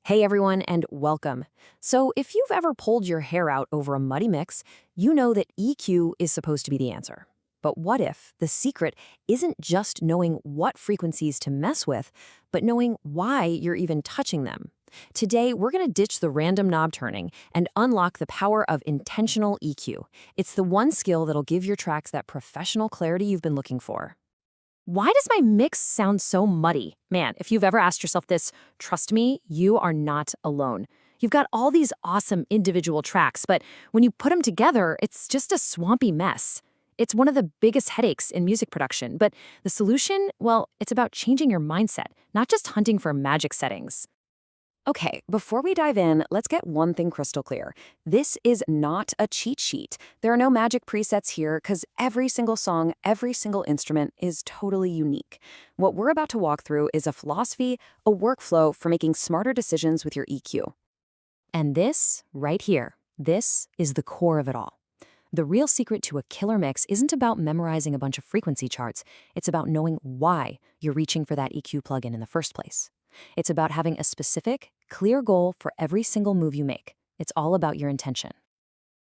Hey everyone, and welcome. So, if you've ever pulled your hair out over a muddy mix, you know that EQ is supposed to be the answer. But what if the secret isn't just knowing what frequencies to mess with, but knowing why you're even touching them? Today, we're going to ditch the random knob turning and unlock the power of intentional EQ. It's the one skill that'll give your tracks that professional clarity you've been looking for. Why does my mix sound so muddy? Man, if you've ever asked yourself this, trust me, you are not alone. You've got all these awesome individual tracks, but when you put them together, it's just a swampy mess. It's one of the biggest headaches in music production, but the solution, well, it's about changing your mindset, not just hunting for magic settings. Okay, before we dive in, let's get one thing crystal clear. This is not a cheat sheet. There are no magic presets here because every single song, every single instrument is totally unique. What we're about to walk through is a philosophy, a workflow for making smarter decisions with your EQ. And this, right here, this is the core of it all. The real secret to a killer mix isn't about memorizing a bunch of frequency charts. It's about knowing why you're reaching for that EQ plugin in the first place. It's about having a specific, clear goal for every single move you make. It's all about your intention.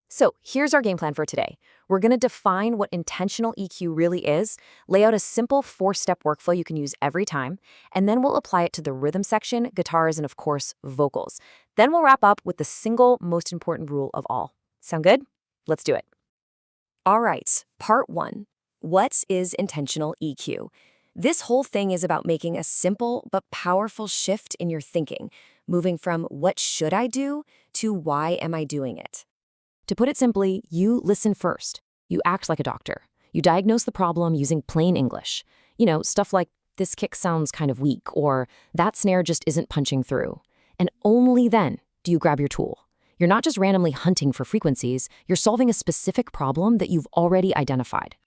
So here's our game plan for today. We're going to define what intentional EQ really is, lay out a simple 4-step workflow you can use every time, and then we'll apply it to the rhythm section, guitars, and of course, vocals. Then we'll wrap up with the single most important rule of all. Sound good? Let's do it. All right, part 1. What is intentional EQ? This whole thing is about making a simple but powerful shift in your thinking, moving from what should I do to why am I doing it? To put it simply, you listen first. You act like a doctor. You diagnose the problem using plain English. Stuff like, this kick sounds kind of weak, or that snare just isn't punching through. And only then do you grab your tool. You're not just randomly hunting for frequencies, you're solving a specific problem that you've already identified.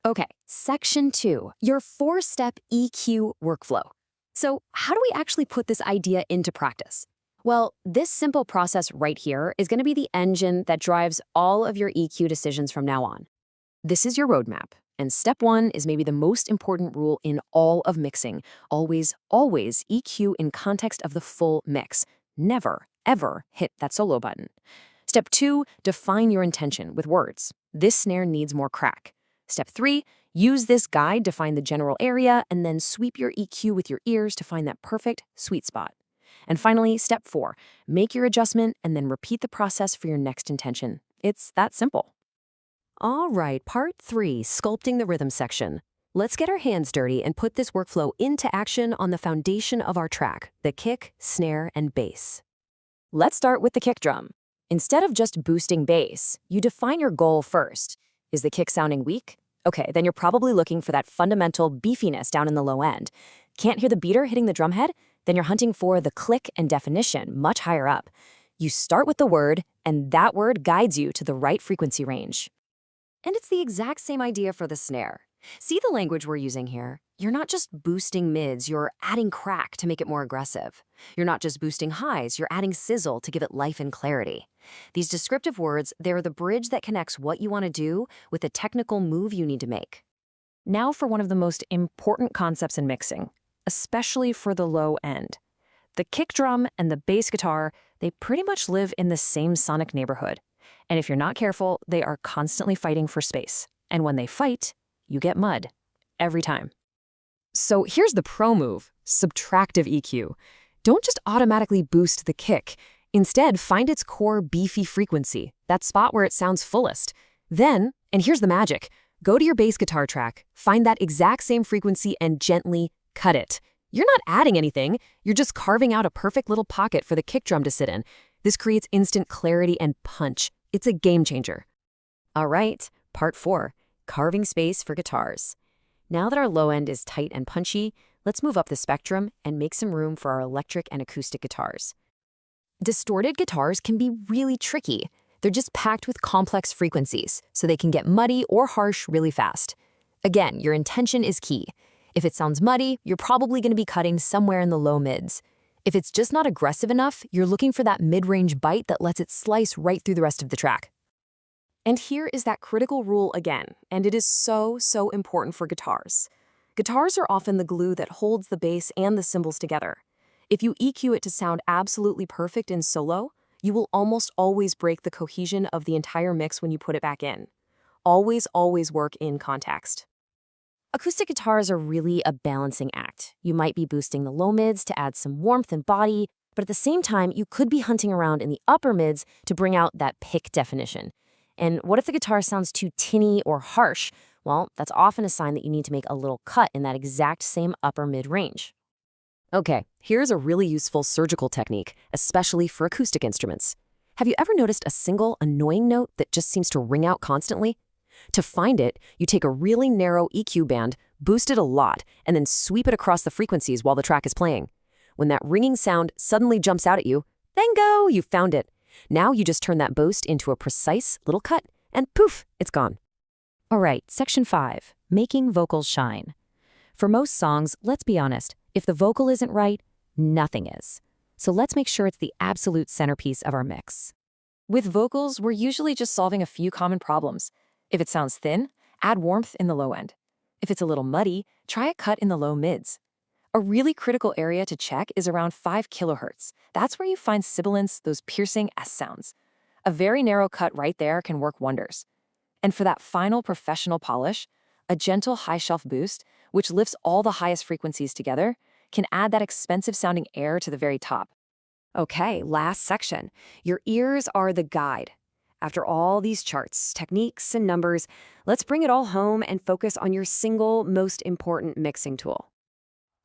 Okay, section 2, your 4-step EQ workflow. So how do we actually put this idea into practice? Well, this simple process right here is going to be the engine that drives all of your EQ decisions from now on. This is your roadmap, and step 1 is maybe the most important rule in all of mixing. Always, always EQ in context of the full mix. Never, ever hit that solo button. Step 2, define your intention with words. This snare needs more crack. Step 3, use this guide to find the general area and then sweep your EQ with your ears to find that perfect sweet spot. And finally, step 4, make your adjustment and then repeat the process for your next intention. It's that simple. All right, part 3, sculpting the rhythm section. Let's get our hands dirty and put this workflow into action on the foundation of our track, the kick, snare, and bass. Let's start with the kick drum. Instead of just boosting bass, you define your goal first. Is the kick sounding weak? Okay, then you're probably looking for that fundamental beefiness down in the low end. Can't hear the beater hitting the drum head? Then you're hunting for the click and definition much higher up. You start with the word, and that word guides you to the right frequency range. And it's the exact same idea for the snare. See the language we're using here? You're not just boosting mids, you're adding crack to make it more aggressive. You're not just boosting highs, you're adding sizzle to give it life and clarity. These descriptive words, they're the bridge that connects what you want to do with the technical move you need to make. Now for one of the most important concepts in mixing, especially for the low end. The kick drum and the bass guitar, they pretty much live in the same sonic neighborhood. And if you're not careful, they are constantly fighting for space. And when they fight, you get mud. Every time. So here's the pro move, subtractive EQ. Don't just automatically boost the kick. Instead, find its core beefy frequency, that spot where it sounds fullest. Then, and here's the magic, go to your bass guitar track, find that exact same frequency and gently cut it. You're not adding anything, you're just carving out a perfect little pocket for the kick drum to sit in. This creates instant clarity and punch. It's a game changer. All right, part 4, carving space for guitars. Now that our low end is tight and punchy, let's move up the spectrum and make some room for our electric and acoustic guitars. Distorted guitars can be really tricky. They're just packed with complex frequencies, so they can get muddy or harsh really fast. Again, your intention is key. If it sounds muddy, you're probably going to be cutting somewhere in the low mids. If it's just not aggressive enough, you're looking for that mid-range bite that lets it slice right through the rest of the track. And here is that critical rule again, and it is so important for guitars. Guitars are often the glue that holds the bass and the cymbals together. If you EQ it to sound absolutely perfect in solo, you will almost always break the cohesion of the entire mix when you put it back in. Always work in context. Acoustic guitars are really a balancing act. You might be boosting the low mids to add some warmth and body, but at the same time, you could be hunting around in the upper mids to bring out that pick definition. And what if the guitar sounds too tinny or harsh? Well, that's often a sign that you need to make a little cut in that exact same upper mid range. Okay, here's a really useful surgical technique, especially for acoustic instruments. Have you ever noticed a single annoying note that just seems to ring out constantly? To find it, you take a really narrow EQ band, boost it a lot, and then sweep it across the frequencies while the track is playing. When that ringing sound suddenly jumps out at you, bingo, you found it. Now you just turn that boost into a precise little cut, and poof, it's gone. All right, section 5, making vocals shine. For most songs, let's be honest, if the vocal isn't right, nothing is. So let's make sure it's the absolute centerpiece of our mix. With vocals, we're usually just solving a few common problems. If it sounds thin, add warmth in the low end. If it's a little muddy, try a cut in the low mids. A really critical area to check is around 5 kilohertz. That's where you find sibilance, those piercing S sounds. A very narrow cut right there can work wonders. And for that final professional polish, a gentle high shelf boost, which lifts all the highest frequencies together, can add that expensive sounding air to the very top. Okay, last section. Your ears are the guide. After all these charts, techniques, and numbers, let's bring it all home and focus on your single most important mixing tool.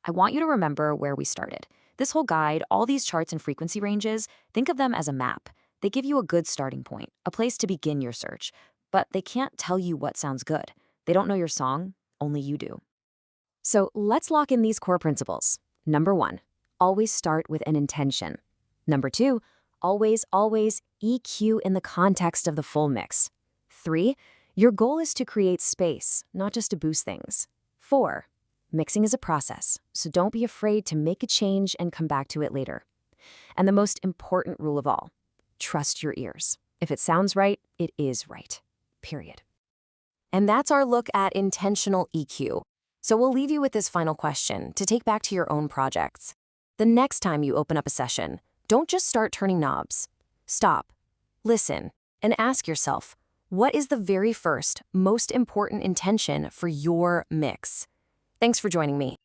I want you to remember where we started. This whole guide, all these charts and frequency ranges, think of them as a map. They give you a good starting point, a place to begin your search, but they can't tell you what sounds good. They don't know your song, only you do. So let's lock in these core principles. Number 1, always start with an intention. Number 2, always EQ in the context of the full mix. 3, your goal is to create space, not just to boost things. 4, mixing is a process, so don't be afraid to make a change and come back to it later. And the most important rule of all, trust your ears. If it sounds right, it is right. Period. And that's our look at intentional EQ. So we'll leave you with this final question to take back to your own projects. The next time you open up a session, don't just start turning knobs. Stop, listen, and ask yourself, what is the very first, most important intention for your mix? Thanks for joining me.